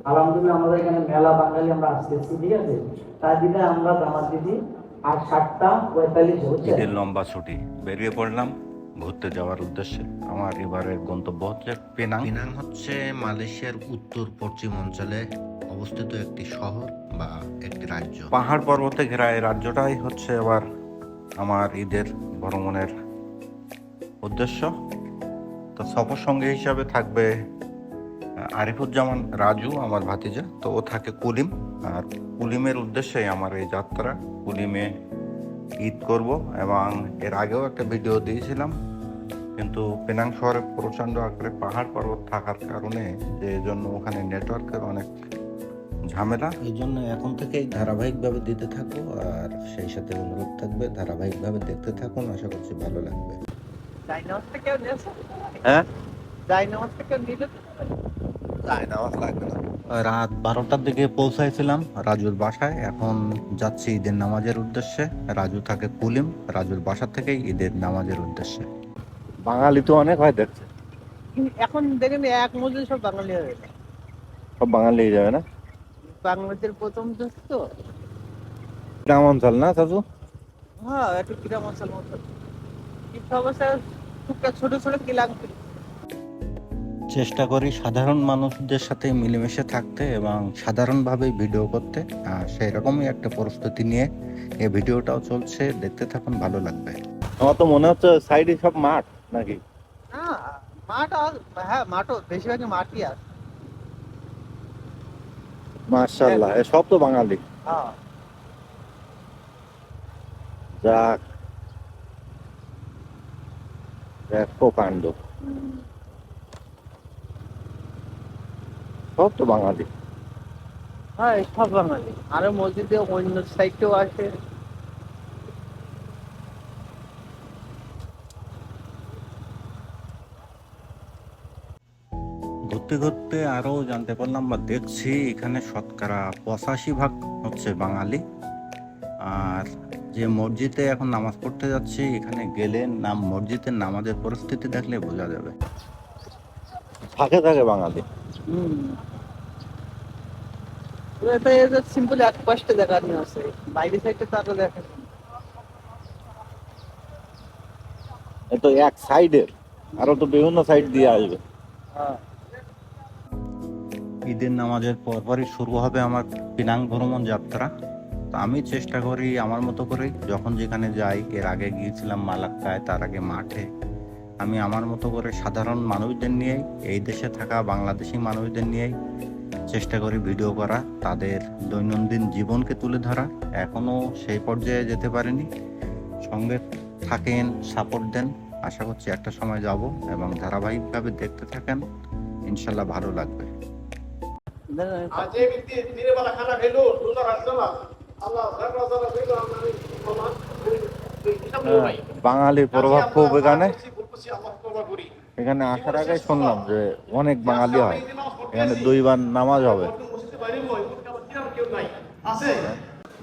আলহামদুলিল্লাহ আমাদের এখানে মেলা বাঙালি আমরা আসতেছি, ঠিক আছে। তার দিনে আমরা জামাত দিদি আর 7:45 হচ্ছে ঈদের লম্বা ছুটি বেরিয়ে পড়লাম ঘুরতে যাওয়ার উদ্দেশ্যে। আমার এবারের গন্তব্য হচ্ছে পেনাং। পেনাং হচ্ছে মালয়েশিয়ার উত্তর পশ্চিম অঞ্চলে অবস্থিত একটি শহর বা একটি রাজ্য। পাহাড় পর্বতে ঘেরা এই রাজ্যটাই হচ্ছে আবার আমার ঈদের ভ্রমণের উদ্দেশ্য। তো সফর সঙ্গী হিসাবে থাকবে আরিফুজ্জামান রাজু, আমার ভাতিজা। তো ও থাকে কুলিম, আর কুলিমের উদ্দেশ্যেই আমার এই যাত্রা। কুলিমে ঈদ করব, এবং এর আগেও একটা ভিডিও দিয়েছিলাম, কিন্তু পেনাং শহরে প্রচণ্ড আকারে পাহাড় পর্বত থাকার কারণে যে জন্য ওখানে নেটওয়ার্কের অনেক ঝামেলা। এই জন্য এখন থেকেই ধারাবাহিকভাবে দিতে থাকো, আর সেই সাথে অনুরোধ থাকবে ধারাবাহিকভাবে দেখতে থাকুন, আশা করছি ভালো লাগবে। হ্যাঁ, লাগবে না। রাত 12টার দিকে পৌঁছাইছিলাম রাজুর বাসায়। এখন যাচ্ছি ঈদের নামাজের উদ্দেশ্যে। রাজু থাকে কুলিম, রাজুর বাসা থেকেই ঈদের নামাজের উদ্দেশ্যে। বাঙালি তো অনেক হয় দেখছে, এখন দেখেন এক মসজিদে সব বাঙালি হয়ে গেছে। সব বাঙালি যাবে না, বাংলাদেশের প্রথম দেশ তো। গ্রাম অঞ্চল না চাচু? হ্যাঁ, একটু গ্রাম অঞ্চল মতো কিন্তু অবস্থা টুকটাক ছোট ছোট কিলাম। চেষ্টা করি সাধারণ মানুষদের সাথে মিলেমিশে থাকতে এবং সাধারণভাবে ভিডিও করতে। সেই রকমই একটা প্রস্তুতি নিয়ে এই ভিডিওটাও চলছে, দেখতে থাকুন, ভালো লাগবে। আমার তো মনে হচ্ছে সাইডে সব মাঠ নাকি? না, মাঠ হ্যাঁ, মাঠও বেশিরভাগই মাঠই আছে। মাশাআল্লাহ, সব তো বাঙালি। হ্যাঁ, যাক, দেখো কাণ্ড, সব তো বাঙালি। হ্যাঁ, সব বাঙালি। আরো মসজিদে অন্য সাইডেও আছে। ঘুরতে ঘুরতে আরো জানতে পারলাম বা দেখছি এখানে শতকরা 85% হচ্ছে বাঙালি। আর যে মসজিদে এখন নামাজ পড়তে যাচ্ছি, এখানে গেলে মসজিদের নামাজের পরিস্থিতি দেখলে বোঝা যাবে, থাকে থাকে বাঙালি। এটা সিম্পল এক পাশটা দেখানো আছে, বাইরে সাইডে তো আরো দেখা। এ তো এক সাইডের, আরো তো বিভিন্ন সাইড দিয়ে আসবে। হ্যাঁ, ঈদের নামাজের পরপরই শুরু হবে আমার পেনাং ভ্রমণ যাত্রা। তো আমি চেষ্টা করি আমার মতো করে, যখন যেখানে যাই, এর আগে গিয়েছিলাম মালাক্কায়, তার আগে মাঠে, আমি আমার মতো করে সাধারণ মানুষদের নিয়েই, এই দেশে থাকা বাংলাদেশি মানুষদের নিয়েই চেষ্টা করি ভিডিও করা, তাদের দৈনন্দিন জীবনকে তুলে ধরা। এখনো সেই পর্যায়ে যেতে পারিনি, সঙ্গে থাকেন, সাপোর্ট দেন। আশা করছি একটা সময় যাব, এবং ধারাবাহিকভাবে দেখতে থাকেন, ইনশাল্লাহ ভালো লাগবে। বাঙালির প্রভাব খুব এখানে। এখানে আসার আগে শুনলাম যে অনেক বাঙালি হয়, এখানে 2 বার নামাজ হবে।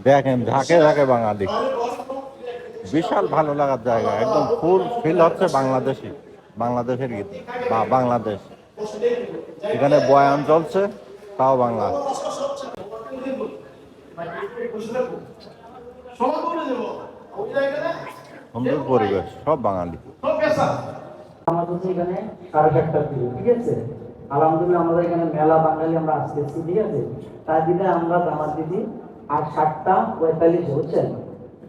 দেখেন ঝাঁকে ঝাঁকে বাঙালি, বিশাল ভালো লাগার জায়গা, একদম ফুল ফিল হচ্ছে বাংলাদেশি, বাংলাদেশের ঈদ বা বাংলাদেশ। এখানে বয়ান চলছে, তাও বাংলা। সুন্দর পরিবেশ, সব বাঙালি। আমার হচ্ছে এখানে 7:30 দিকে, ঠিক আছে। আলহামদুলিল্লাহ আমাদের এখানে মেলা বাঙালি আমরা আসতেছি, ঠিক আছে। তার দিনে আমরা জামাত দিদি আর 7:45 হচ্ছেন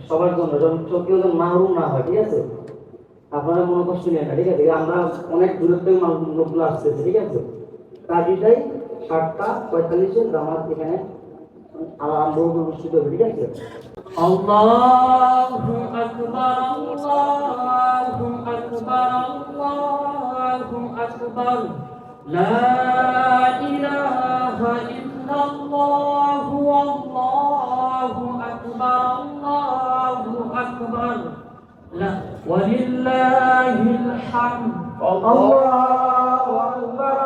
সবার জন্য, যেন কেউ যেন মাহরুম না হয়, ঠিক আছে। আপনারা মনে কষ্ট নেন না, ঠিক আছে। আমরা অনেক দূরের থেকে লোকগুলো আসতেছে, ঠিক আছে। তার দিদাই 7:45 জামাত এখানে আরম্ভ অনুষ্ঠিত হবে, ঠিক আছে। আল্লাহু আকবার, আল্লাহু আকবার, আল্লাহু আকবার, লা ইলাহা ইল্লাল্লাহ, আল্লাহু আকবার, আল্লাহু আকবার, ওয়ালিল্লাহিল হামদ, আল্লাহু আকবার,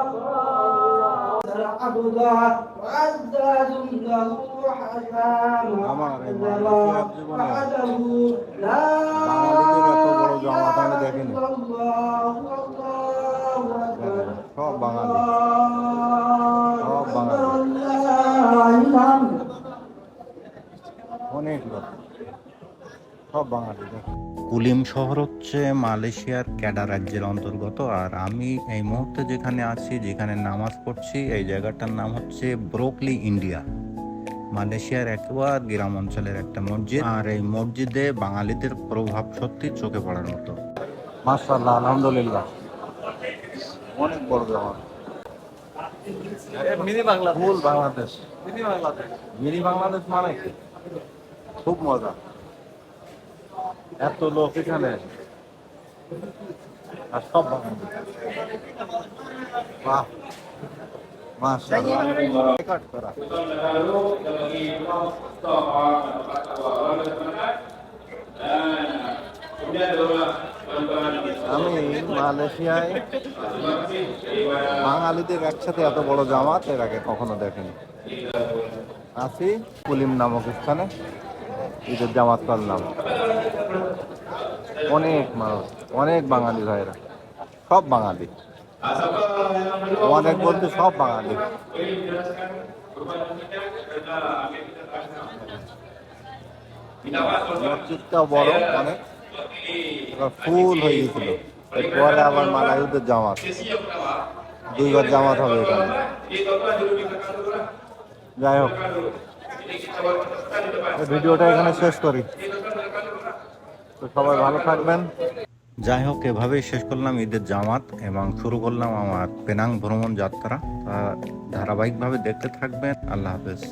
আমার বাঙালিদের এত বড় জমাত আমি দেখিনি। সব বাঙালি, সব বাঙালি। অনেক লোক, সব বাঙালি। কুলিম শহর হচ্ছে মালয়েশিয়ার ক্যাডা রাজ্যের অন্তর্গত। আর আমি এই মুহূর্তে যেখানে আছি, যেখানে নামাজ পড়ছি, এই জায়গাটার নাম হচ্ছে ব্রোকলি ইন্ডিয়া। মালয়েশিয়ার একেবারে গ্রাম অঞ্চলের একটা মসজিদ, আর এই মসজিদে বাঙালিদের প্রভাব সত্যি চোখে পড়ার মতো। মাশাআল্লাহ, আলহামদুলিল্লাহ, অনেক বড় জামাত। মিনি বাংলা, ফুল বাংলাদেশ, মিনি বাংলাদেশ মানে কি? খুব মজা, এত লোক এখানে, আর সব বাঙালি। বাহ, মাশাআল্লাহ, রেকর্ড করা। আমি মালয়েশিয়ায় বাঙালিদের একসাথে এত বড় জামাত এর আগে কখনো দেখিনি। আছি কুলিম নামক স্থানে, ঈদের জামাত করলাম। অনেক মানুষ, অনেক বাঙালি ভাইরা, সব বাঙালি, অনেক বলতে সব বাঙালি। মসজিদটাও বড় অনেক, এবার ফুল হয়ে গেছিল। এরপরে আবার মালায়ুদের জামাত, 2 বার জামাত হবে এখানে। যাই হোক, ভিডিওটা এখানে শেষ করি। তো সবাই ভালো থাকবেন। যাই হোক, এভাবেই শেষ করলাম ঈদের জামাত এবং শুরু করলাম আমার পেনাং ভ্রমণ যাত্রা। ধারাবাহিকভাবে দেখতে থাকবেন। আল্লাহ হাফেজ।